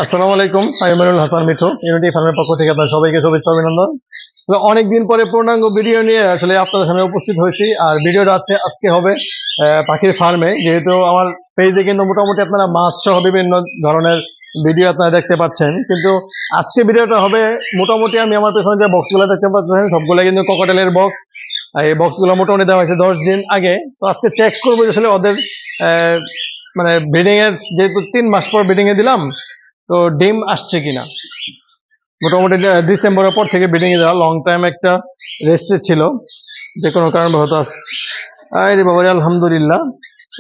আসসালামু আলাইকুম। আমি মনিরুল হাসান মিঠু, ইউনিটি ফার্মের পক্ষ থেকে আপনার সবাইকে শুভেচ্ছা অভিনন্দন। তো অনেকদিন পরে পূর্ণাঙ্গ ভিডিও নিয়ে আসলে আপনাদের সামনে উপস্থিত হয়েছি। আর ভিডিওটা আজকে হবে পাখির ফার্মে। যেহেতু আমার পেজে কিন্তু মোটামুটি আপনারা মাছ সহ বিভিন্ন ধরনের ভিডিও আপনারা দেখতে পাচ্ছেন, কিন্তু আজকে ভিডিওটা হবে মোটামুটি আমি আমার পেছনে যে বক্সগুলো দেখতে পাচ্ছেন সবগুলো কিন্তু ককটেলের বক্স। এই বক্সগুলো মোটামুটি দেওয়া হয়েছে 10 দিন আগে। তো আজকে চেক করবো যে আসলে ওদের আহ, মানে ব্রিডিং এর, যেহেতু 3 মাস পর ব্রিডিং এ দিলাম, তো ডিম আসছে কিনা। মোটামুটি ডিসেম্বরের পর থেকে ব্রিডিং এ দেওয়া লং টাইম একটা রেস্টে ছিল, যে কোনো কারণে হয়তো আরে বাবা রে, আলহামদুলিল্লাহ।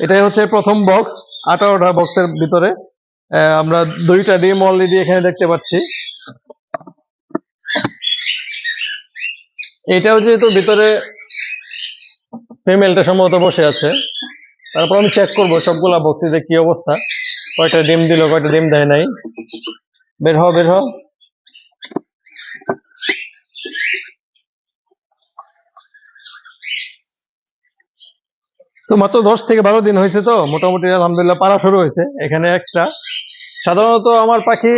এটাই হচ্ছে প্রথম বক্স। 18টা বক্সের ভিতরে আমরা 2টা ডিম অলরেডি এখানে দেখতে পাচ্ছি। এটাও যেহেতু ভিতরে ফিমেলটা সম্ভবত বসে আছে। তারপর আমি চেক করবো সবগুলা বক্সে যে কি অবস্থা, কয়টা ডিম দিল কয়টা ডিম দেয় নাই। বের হ বের হ। তো মাত্র 10 থেকে 12 দিন হয়েছে, তো মোটামুটি আলহামদুলিল্লাহ পারা শুরু হয়েছে এখানে একটা। সাধারণত আমার পাখি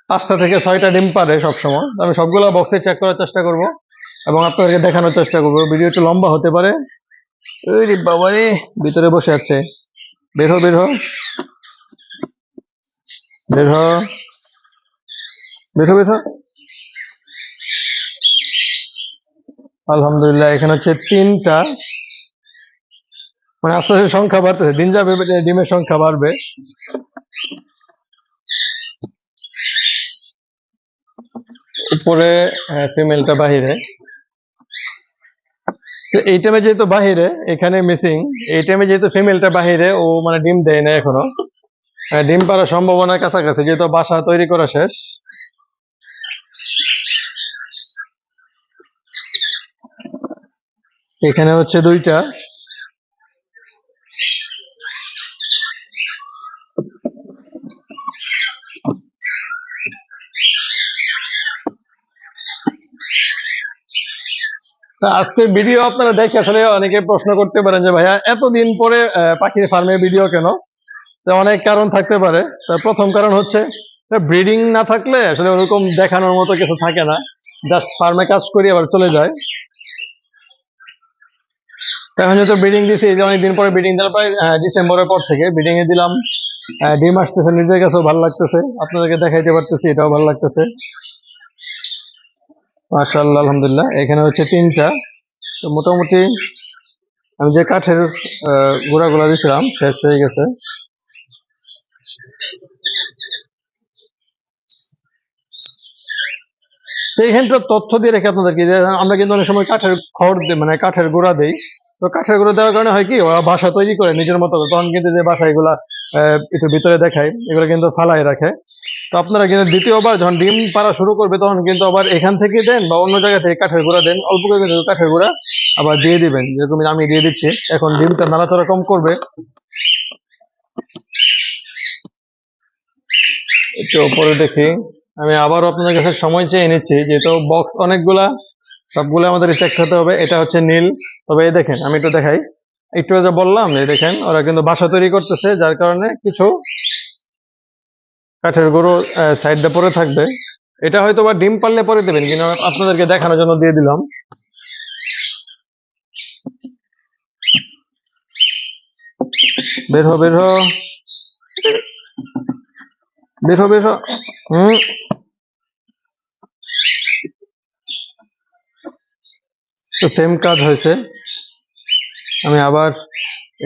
5টা থেকে 6টা ডিম পারে সবসময়। আমি সবগুলা বক্সে চেক করার চেষ্টা করব এবং আপনাদেরকে দেখানোর চেষ্টা করব। ভিডিও একটু লম্বা হতে পারে। ওই রে বাবা রে, ভিতরে বসে আছে। বের হ বের হ বের হ বের হ বের হ। আলহামদুলিল্লাহ এখানে হচ্ছে 3টা। মানে আস্তে আস্তে সংখ্যা বাড়তেছে, দিন যাবে ডিমের সংখ্যা বাড়বে। উপরে ফিমেলটা বাহিরে। তো এই টাইমে যেহেতু বাহিরে, এখানে মিসিং। এই টাইমে যেহেতু ফিমেলটা বাহিরে, ও মানে ডিম দেয় না এখনো। ডিম পাড়ার সম্ভাবনা কাছাকাছি, যেহেতু বাসা তৈরি করা শেষ। এখানে হচ্ছে 2টা। তা আজকের ভিডিও আপনারা দেখে আসলে অনেকে প্রশ্ন করতে পারেন যে ভাইয়া এতদিন পরে পাখির ফার্মে ভিডিও কেন। তো অনেক কারণ থাকতে পারে। তো প্রথম কারণ হচ্ছে ব্রিডিং না থাকলে আসলে ওরকম দেখানোর মতো কিছু থাকে না। জাস্ট ফার্মে কাজ করি আবার চলে যায়। তো এখন যেহেতু ব্রিডিং দিছি, এই যে অনেকদিন পরে ব্রিডিং দিলাম, প্রায় ডিসেম্বরের পর থেকে ব্রিডিং এ দিলাম। ডিম আসতেছে, নিজের কাছেও ভালো লাগতেছে, আপনাদেরকে দেখাইতে পারতেছি, এটাও ভালো লাগতেছে। মাশাআল্লাহ আলহামদুলিল্লাহ। এখানে হচ্ছে 3টা। তো মোটামুটি আমি যে কাঠের গুঁড়াগুলা দিয়েছিলাম শেষ হয়ে গেছে। তো এখানটা তথ্য দিয়ে রেখে আপনাদেরকে, যে আমরা কিন্তু অনেক সময় কাঠের খড় দিই, মানে কাঠের গুঁড়া দেই। তো কাঠের গুঁড়া দেওয়ার কারণে হয় কি, ওরা বাসা তৈরি করে নিজের মতো করে। তখন কিন্তু যে বাসা এগুলা একটু ভিতরে দেখায়, এগুলো কিন্তু ফালাই রাখে। তো আপনারা কিন্তু দ্বিতীয়বার যখন ডিম পাড়া শুরু করবে, তখন কিন্তু আবার এখান থেকে দেন বা অন্য জায়গা থেকে কাঠের গুঁড়া দেন, অল্প করে কিন্তু কাঠের গুঁড়া আবার দিয়ে দিবেন, যেরকম আমি দিয়ে দিচ্ছি। এখন ডিমটা নাড়াচাড়া কম করবে। একটু উপরে দেখি। আমি আবারও আপনাদের কাছে সময় চেয়ে নিচ্ছি, যেহেতু বক্স অনেকগুলা, সবগুলো আমাদের চেক করতে হবে। এটা হচ্ছে নীল। তবে এই দেখেন, আমি একটু দেখাই। একটু যে বললাম, এই দেখেন ওরা কিন্তু বাসা তৈরি করতেছে, যার কারণে কিছু কাঠের গুঁড়ো সাইডটা পরে থাকবে। এটা হয়তো বা ডিম পারলে পরে দেবেন, কিন্তু আপনাদেরকে দেখানোর জন্য দিয়ে দিলাম। বের হ বের হ বের হ বের হ। হম। তো সেম কাজ হয়েছে। আমি আবার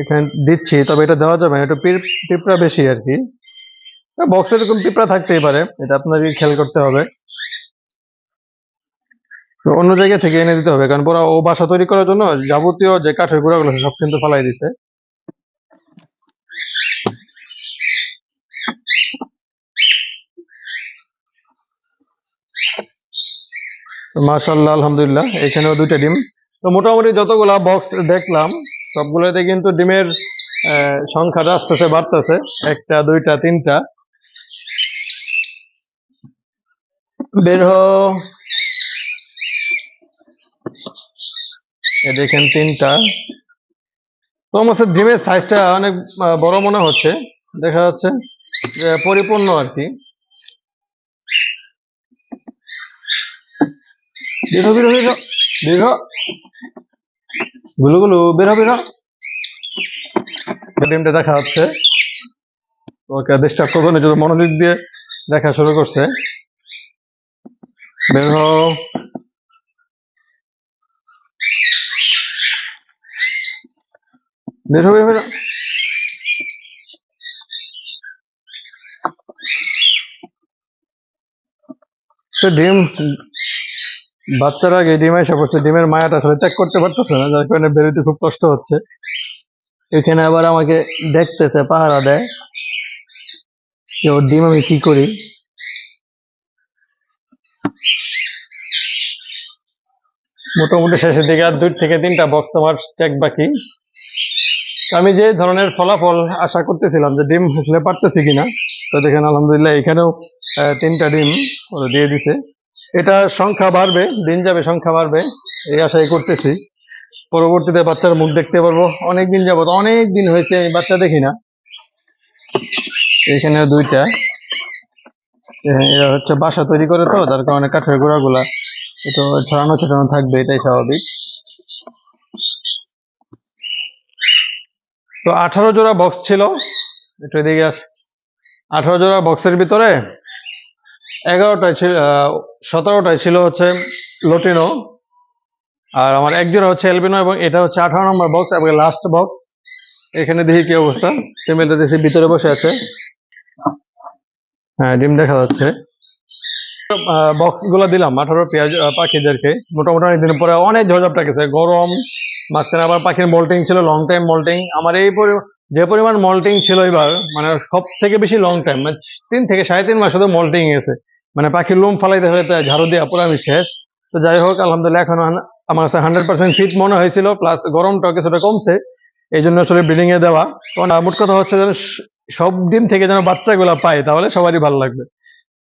এখানে দিচ্ছি, তবে এটা দেওয়া যাবে না, একটু পিঁপড়া বেশি আর কি। বক্সে এরকম পিঁপড়া থাকতেই পারে, এটা আপনাকে খেয়াল করতে হবে। তো অন্য জায়গা থেকে এনে দিতে হবে, কারণ পুরো ও বাসা তৈরি করার জন্য যাবতীয় যে কাঠের গুঁড়াগুলো আছে সব কিন্তু ফালাই দিছে। মাশাআল্লাহ আলহামদুলিল্লাহ, এখানেও 2টা ডিম। তো মোটামুটি যতগুলা বক্স দেখলাম, সবগুলোতে কিন্তু ডিমের সংখ্যাটা আস্তে আস্তে বাড়তেছে। 1টা 2টা 3টা। বের হ। এ দেখেন 3টা। তো আমার ডিমের সাইজটা অনেক বড় মনে হচ্ছে, দেখা যাচ্ছে যে পরিপূর্ণ আর কি। বেরো বেরো বেরো বেরো, গুলো গুলো বেরো বেরো। ডিমটা দেখা যাচ্ছে, ওকে ডিস্টার্ব করবো না, যদি মনোযোগ দিয়ে দেখা শুরু করছে। বের হও, বের হবে বের হও। তো ডিম বাচ্চার আগে ডিম এসে পড়ছে, ডিমের মায়াটা আসলে ত্যাগ করতে পারতেছে না, যার কারণে বেরোতে খুব কষ্ট হচ্ছে। এখানে আবার আমাকে দেখতেছে, পাহারা দেয় যে ওর ডিম আমি কি করি। মোটামুটি শেষের দিকে আর 2 থেকে 3টা বক্স আমার চেক বাকি। আমি যে ধরনের ফলাফল আশা করতেছিলাম যে ডিম আসলে পারতেছি কিনা, তো দেখেন আলহামদুলিল্লাহ এখানেও 3টা ডিম ওরা দিয়ে দিছে। এটা সংখ্যা বাড়বে, দিন যাবে সংখ্যা বাড়বে, এই আশাই করতেছি। পরবর্তীতে বাচ্চার মুখ দেখতে পারবো। অনেকদিন যাবত, অনেক দিন হয়েছে এই বাচ্চা দেখি না। এখানে 2টা, এরা হচ্ছে বাসা তৈরি করে, তো যার কারণে কাঠের গোড়াগুলা একটু ছড়ানো ছিটানো থাকবে, এটাই স্বাভাবিক। তো 18 জোড়া বক্স ছিল, একটু এদিকে আস। 18 জোড়া বক্সের ভিতরে 11টায় ছিল, 17টায় ছিল হচ্ছে লটিনো, আর আমার 1 জোড়া হচ্ছে এলবিনো, এবং এটা হচ্ছে 18 নম্বর বক্স এবং লাস্ট বক্স। এখানে দেখি কি অবস্থা, ফিমেলটা দেখছি ভিতরে বসে আছে। হ্যাঁ, ডিম দেখা যাচ্ছে। বক্স গুলো দিলাম 18 পেঁয়াজ পাখিদেরকে, মোটামুটি অনেকদিন পরে অনেক ঝড়ঝাপটা গেছে, গরম, মাঝখানে আবার পাখির মল্টিং ছিল, লং টাইম মল্টিং। আমার এই যে পরিমাণ মল্টিং ছিল এবার, মানে সব থেকে বেশি লং টাইম, মানে 3 থেকে 3.5 মাস শুধু মল্টিং গেছে, মানে পাখির লোম ফালাইতে হইতে ঝাড়ু দিয়ে পুরো আমি শেষ। তো যাই হোক, আলহামদুলিল্লাহ এখন আমার কাছে 100% ফিট মনে হয়েছিল, প্লাস গরমটাও কিছুটা কমছে, এই জন্য আসলে ব্রিডিং এ দেওয়া। কারণ মোট কথা হচ্ছে যেন সব ডিম থেকে যেন বাচ্চাগুলা পায়, তাহলে সবারই ভালো লাগবে।